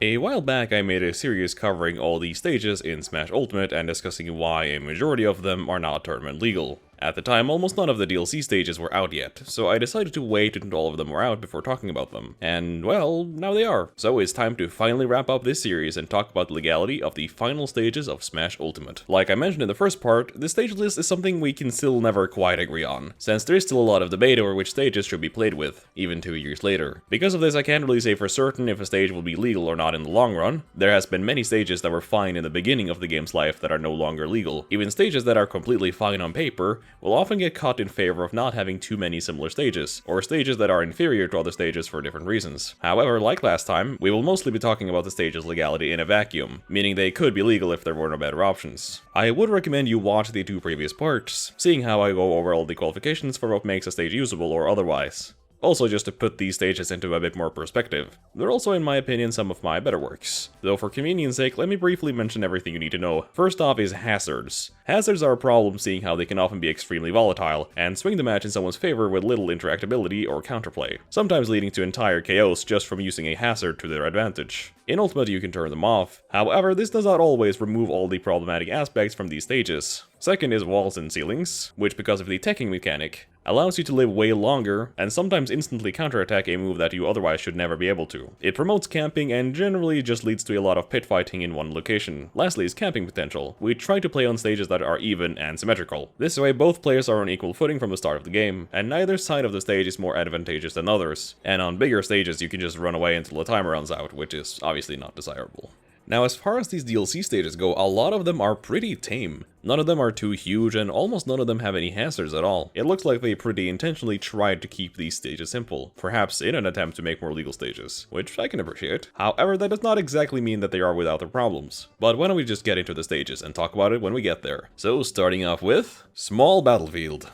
A while back I made a series covering all these stages in Smash Ultimate and discussing why a majority of them are not tournament legal. At the time, almost none of the DLC stages were out yet, so I decided to wait until all of them were out before talking about them. And, well, now they are. So it's time to finally wrap up this series and talk about the legality of the final stages of Smash Ultimate. Like I mentioned in the first part, the stage list is something we can still never quite agree on, since there is still a lot of debate over which stages should be played with, even 2 years later. Because of this, I can't really say for certain if a stage will be legal or not in the long run. There has been many stages that were fine in the beginning of the game's life that are no longer legal. Even stages that are completely fine on paper will often get cut in favor of not having too many similar stages, or stages that are inferior to other stages for different reasons. However, like last time, we will mostly be talking about the stage's legality in a vacuum, meaning they could be legal if there were no better options. I would recommend you watch the 2 previous parts, seeing how I go over all the qualifications for what makes a stage usable or otherwise. Also, just to put these stages into a bit more perspective, they're also in my opinion some of my better works. Though for convenience sake, let me briefly mention everything you need to know. First off is hazards. Hazards are a problem seeing how they can often be extremely volatile, and swing the match in someone's favor with little interactability or counterplay, sometimes leading to entire chaos just from using a hazard to their advantage. In Ultimate you can turn them off, however this does not always remove all the problematic aspects from these stages. Second is walls and ceilings, which because of the teching mechanic, allows you to live way longer, and sometimes instantly counterattack a move that you otherwise should never be able to. It promotes camping and generally just leads to a lot of pit fighting in one location. Lastly is camping potential. We try to play on stages that are even and symmetrical. This way both players are on equal footing from the start of the game, and neither side of the stage is more advantageous than others. And on bigger stages you can just run away until the timer runs out, which is obviously not desirable. Now as far as these DLC stages go, a lot of them are pretty tame. None of them are too huge and almost none of them have any hazards at all. It looks like they pretty intentionally tried to keep these stages simple, perhaps in an attempt to make more legal stages, which I can appreciate. However, that does not exactly mean that they are without their problems. But why don't we just get into the stages and talk about it when we get there. So starting off with Small Battlefield.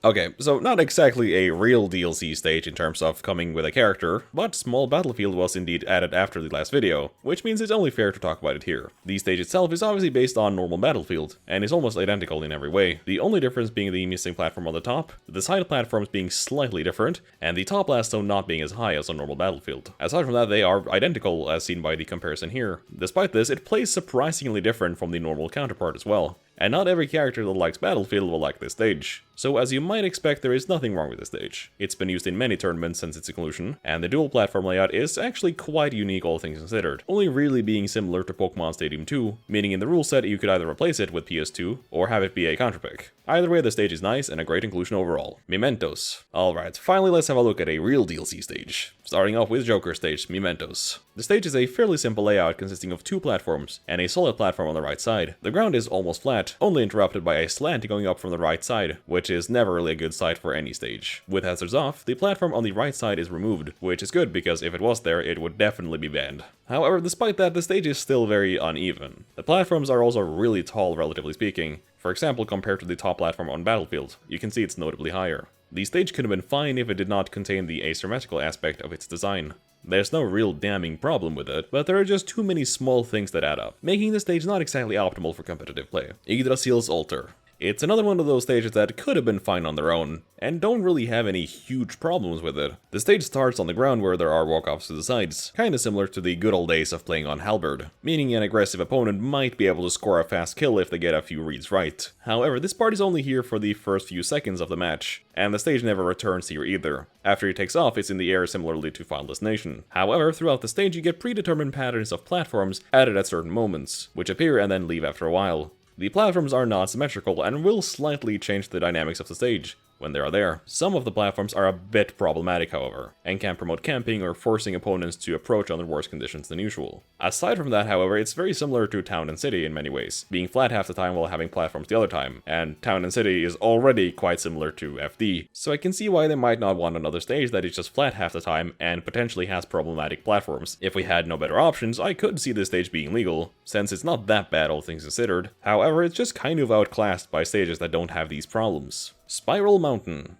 Okay, so not exactly a real DLC stage in terms of coming with a character, but Small Battlefield was indeed added after the last video, which means it's only fair to talk about it here. The stage itself is obviously based on normal Battlefield, and is almost identical in every way, the only difference being the missing platform on the top, the side platforms being slightly different, and the top blast zone not being as high as on normal Battlefield. Aside from that, they are identical as seen by the comparison here. Despite this, it plays surprisingly different from the normal counterpart as well. And not every character that likes Battlefield will like this stage. So as you might expect, there is nothing wrong with this stage. It's been used in many tournaments since its inclusion, and the dual platform layout is actually quite unique all things considered, only really being similar to Pokemon Stadium 2, meaning in the rule set you could either replace it with PS2, or have it be a counterpick. Either way, the stage is nice and a great inclusion overall. Mementos. Alright, finally let's have a look at a real DLC stage. Starting off with Joker stage, Mementos. The stage is a fairly simple layout consisting of 2 platforms, and a solid platform on the right side. The ground is almost flat, only interrupted by a slant going up from the right side, which is never really a good sight for any stage. With hazards off, the platform on the right side is removed, which is good because if it was there, it would definitely be banned. However, despite that, the stage is still very uneven. The platforms are also really tall relatively speaking. For example, compared to the top platform on Battlefield, you can see it's notably higher. The stage could have been fine if it did not contain the asymmetrical aspect of its design. There's no real damning problem with it, but there are just too many small things that add up, making the stage not exactly optimal for competitive play. Yggdrasil's Altar. It's another one of those stages that could have been fine on their own, and don't really have any huge problems with it. The stage starts on the ground where there are walk-offs to the sides, kinda similar to the good old days of playing on Halberd, meaning an aggressive opponent might be able to score a fast kill if they get a few reads right. However, this part is only here for the first few seconds of the match, and the stage never returns here either. After it takes off, it's in the air similarly to Final Destination. However, throughout the stage you get predetermined patterns of platforms added at certain moments, which appear and then leave after a while. The platforms are not symmetrical and will slightly change the dynamics of the stage when they are there. Some of the platforms are a bit problematic, however, and can promote camping or forcing opponents to approach under worse conditions than usual. Aside from that, however, it's very similar to Town and City in many ways, being flat half the time while having platforms the other time, and Town and City is already quite similar to FD, so I can see why they might not want another stage that is just flat half the time and potentially has problematic platforms. If we had no better options, I could see this stage being legal, since it's not that bad all things considered. However, it's just kind of outclassed by stages that don't have these problems. Spiral Mountain.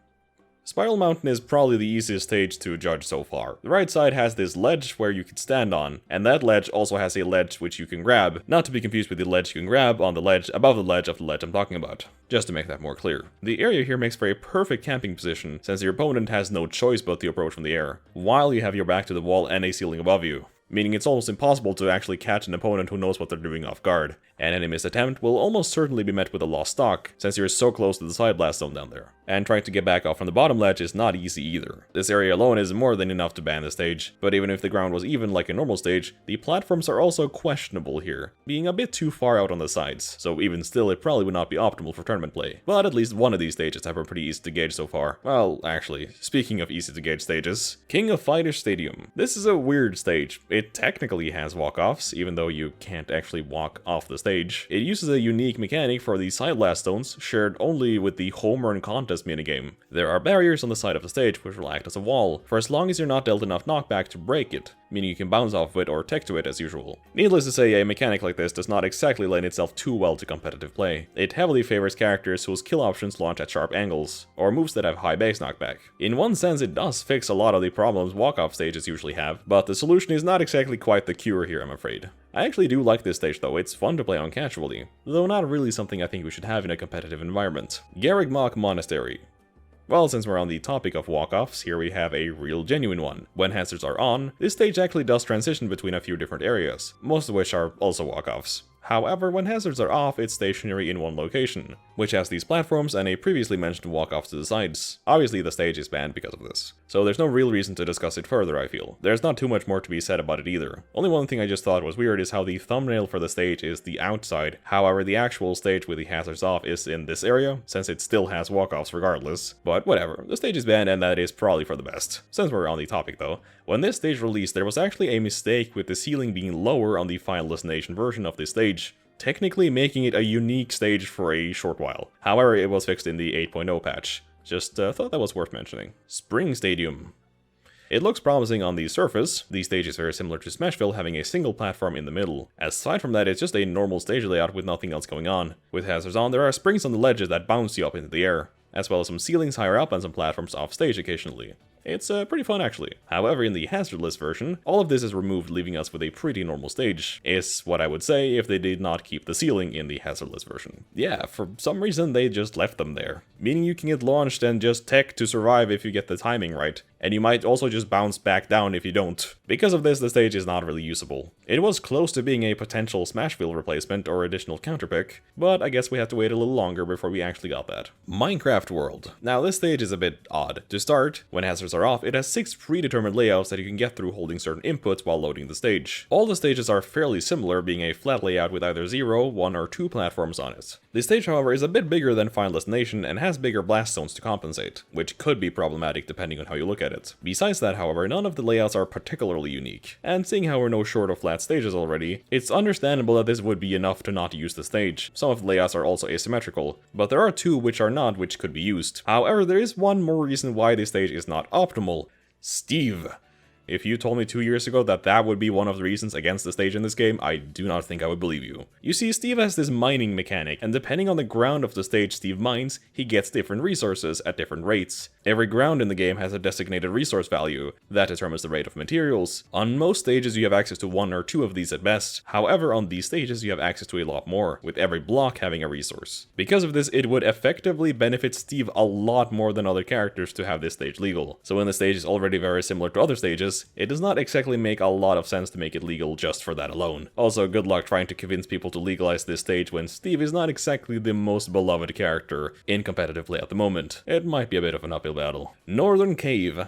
Spiral Mountain is probably the easiest stage to judge so far. The right side has this ledge where you can stand on, and that ledge also has a ledge which you can grab, not to be confused with the ledge you can grab on the ledge above the ledge of the ledge I'm talking about, just to make that more clear. The area here makes for a perfect camping position, since your opponent has no choice but to approach from the air, while you have your back to the wall and a ceiling above you. meaning it's almost impossible to actually catch an opponent who knows what they're doing off guard. An enemy's attempt will almost certainly be met with a lost stock, since you're so close to the side blast zone down there. And trying to get back off from the bottom ledge is not easy either. This area alone is more than enough to ban the stage, but even if the ground was even like a normal stage, the platforms are also questionable here, being a bit too far out on the sides, so even still it probably would not be optimal for tournament play. But at least one of these stages have been pretty easy to gauge so far. Well, actually, speaking of easy to gauge stages, King of Fighters Stadium. This is a weird stage. It technically has walk-offs, even though you can't actually walk off the stage. It uses a unique mechanic for the side blast zones, shared only with the home run contest minigame. There are barriers on the side of the stage which will act as a wall, for as long as you're not dealt enough knockback to break it, meaning you can bounce off of it or tech to it as usual. Needless to say, a mechanic like this does not exactly lend itself too well to competitive play. It heavily favors characters whose kill options launch at sharp angles, or moves that have high base knockback. In one sense, it does fix a lot of the problems walk-off stages usually have, but the solution is not exactly quite the cure here, I'm afraid. I actually do like this stage though, it's fun to play on casually, though not really something I think we should have in a competitive environment. Garreg Mach Monastery. Well, since we're on the topic of walk-offs, here we have a real genuine one. When hazards are on, this stage actually does transition between a few different areas, most of which are also walk-offs. However, when hazards are off, it's stationary in one location, which has these platforms and a previously mentioned walk-offs to the sides. Obviously the stage is banned because of this, so there's no real reason to discuss it further, I feel. There's not too much more to be said about it either. Only one thing I just thought was weird is how the thumbnail for the stage is the outside, however the actual stage with the hazards off is in this area, since it still has walk-offs regardless. But whatever, the stage is banned and that is probably for the best. Since we're on the topic though, when this stage released there was actually a mistake with the ceiling being lower on the final destination version of this stage, technically making it a unique stage for a short while. However, it was fixed in the 8.0 patch. Just thought that was worth mentioning. Spring Stadium. It looks promising on the surface. The stage is very similar to Smashville, having a single platform in the middle. Aside from that, it's just a normal stage layout with nothing else going on. With hazards on, there are springs on the ledges that bounce you up into the air, as well as some ceilings higher up and some platforms off stage occasionally. It's pretty fun actually. However, in the hazardless version, all of this is removed, leaving us with a pretty normal stage, is what I would say if they did not keep the ceiling in the hazardless version. Yeah, for some reason they just left them there, meaning you can get launched and just tech to survive if you get the timing right, and you might also just bounce back down if you don't. Because of this, the stage is not really usable. It was close to being a potential Smashville replacement or additional counterpick, but I guess we have to wait a little longer before we actually got that. Minecraft World. Now this stage is a bit odd. To start, when hazards are off, it has 6 predetermined layouts that you can get through holding certain inputs while loading the stage. All the stages are fairly similar, being a flat layout with either 0, 1, or 2 platforms on it. The stage, however, is a bit bigger than Final Destination and has bigger blast zones to compensate, which could be problematic depending on how you look at it. Besides that, however, none of the layouts are particularly unique, and seeing how we're no short of flat stages already, it's understandable that this would be enough to not use the stage. Some of the layouts are also asymmetrical, but there are 2 which are not, which could be used. However, there is one more reason why this stage is not optimal. Steve. If you told me 2 years ago that that would be one of the reasons against the stage in this game, I do not think I would believe you. You see, Steve has this mining mechanic, and depending on the ground of the stage Steve mines, he gets different resources at different rates. Every ground in the game has a designated resource value that determines the rate of materials. On most stages you have access to 1 or 2 of these at best. However, on these stages you have access to a lot more, with every block having a resource. Because of this, it would effectively benefit Steve a lot more than other characters to have this stage legal. So when the stage is already very similar to other stages, it does not exactly make a lot of sense to make it legal just for that alone. Also, good luck trying to convince people to legalize this stage when Steve is not exactly the most beloved character in competitive play at the moment. It might be a bit of an uphill battle. Northern Cave.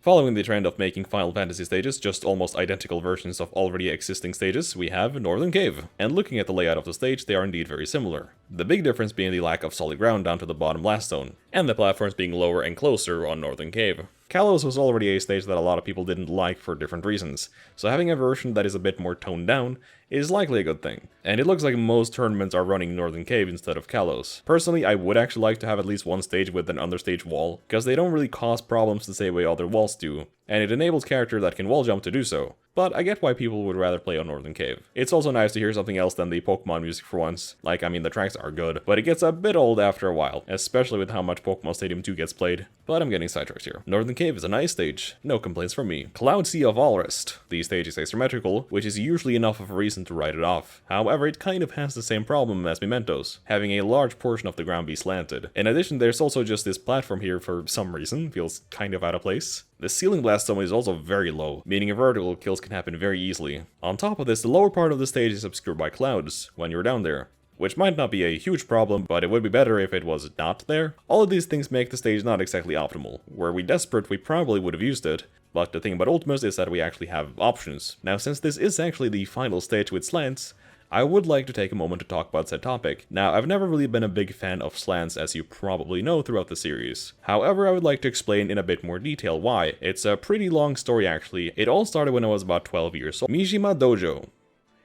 Following the trend of making Final Fantasy stages just almost identical versions of already existing stages, we have Northern Cave. And looking at the layout of the stage, they are indeed very similar. The big difference being the lack of solid ground down to the bottom blast zone, and the platforms being lower and closer on Northern Cave. Kalos was already a stage that a lot of people didn't like for different reasons, so having a version that is a bit more toned down is likely a good thing. And it looks like most tournaments are running Northern Cave instead of Kalos. Personally, I would actually like to have at least one stage with an understage wall, because they don't really cause problems the same way other walls do, and it enables characters that can wall jump to do so. But I get why people would rather play on Northern Cave. It's also nice to hear something else than the Pokemon music for once. Like, I mean, the tracks are good, but it gets a bit old after a while, especially with how much Pokemon Stadium 2 gets played. But I'm getting sidetracked here. Northern Cave is a nice stage, no complaints from me. Cloud Sea of Allrest. The stage is asymmetrical, which is usually enough of a reason to write it off. However, it kind of has the same problem as Mementos, having a large portion of the ground be slanted. In addition, there's also just this platform here for some reason, feels kind of out of place. The ceiling blast zone is also very low, meaning vertical kills can happen very easily. On top of this, the lower part of the stage is obscured by clouds when you're down there, which might not be a huge problem, but it would be better if it was not there. All of these things make the stage not exactly optimal. Were we desperate, we probably would have used it, but the thing about Ultimus is that we actually have options. Now, since this is actually the final stage with slants, I would like to take a moment to talk about said topic. Now, I've never really been a big fan of slants, as you probably know throughout the series. However, I would like to explain in a bit more detail why. It's a pretty long story actually. It all started when I was about 12 years old. Mishima Dojo.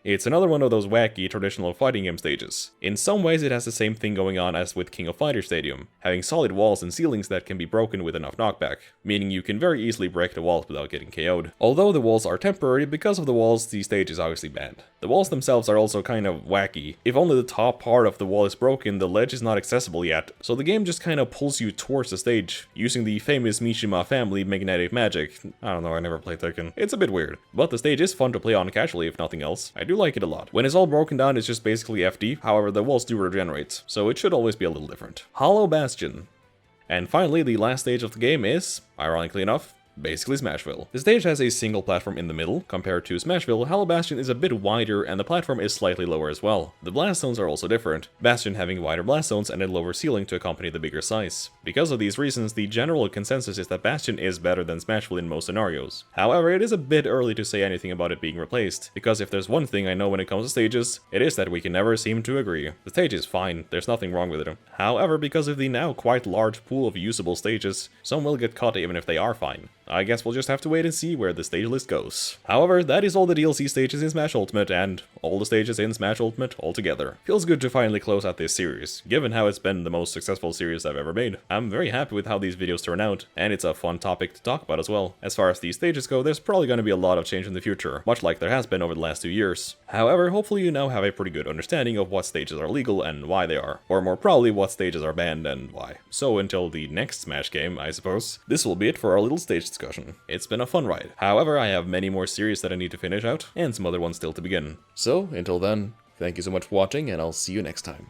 It's another one of those wacky traditional fighting game stages. In some ways it has the same thing going on as with King of Fighters Stadium, having solid walls and ceilings that can be broken with enough knockback, meaning you can very easily break the walls without getting KO'd. Although the walls are temporary, because of the walls, the stage is obviously banned. The walls themselves are also kind of wacky. If only the top part of the wall is broken, the ledge is not accessible yet, so the game just kind of pulls you towards the stage, using the famous Mishima family magnetic magic. I don't know, I never played Tekken. It's a bit weird, but the stage is fun to play on casually if nothing else. I do like it a lot. When it's all broken down, it's just basically FD, however the walls do regenerate, so it should always be a little different. Hollow Bastion. And finally, the last stage of the game is, ironically enough, basically Smashville. The stage has a single platform in the middle. Compared to Smashville, Hollow Bastion is a bit wider and the platform is slightly lower as well. The blast zones are also different, Bastion having wider blast zones and a lower ceiling to accompany the bigger size. Because of these reasons, the general consensus is that Bastion is better than Smashville in most scenarios. However, it is a bit early to say anything about it being replaced, because if there's one thing I know when it comes to stages, it is that we can never seem to agree. The stage is fine, there's nothing wrong with it. However, because of the now quite large pool of usable stages, some will get caught even if they are fine. I guess we'll just have to wait and see where the stage list goes. However, that is all the DLC stages in Smash Ultimate, and all the stages in Smash Ultimate altogether. Feels good to finally close out this series, given how it's been the most successful series I've ever made. I'm very happy with how these videos turn out, and it's a fun topic to talk about as well. As far as these stages go, there's probably going to be a lot of change in the future, much like there has been over the last 2 years. However, hopefully you now have a pretty good understanding of what stages are legal and why they are, or more probably what stages are banned and why. So until the next Smash game, I suppose, this will be it for our little stage discussion. It's been a fun ride. However, I have many more series that I need to finish out, and some other ones still to begin. So, until then, thank you so much for watching, and I'll see you next time.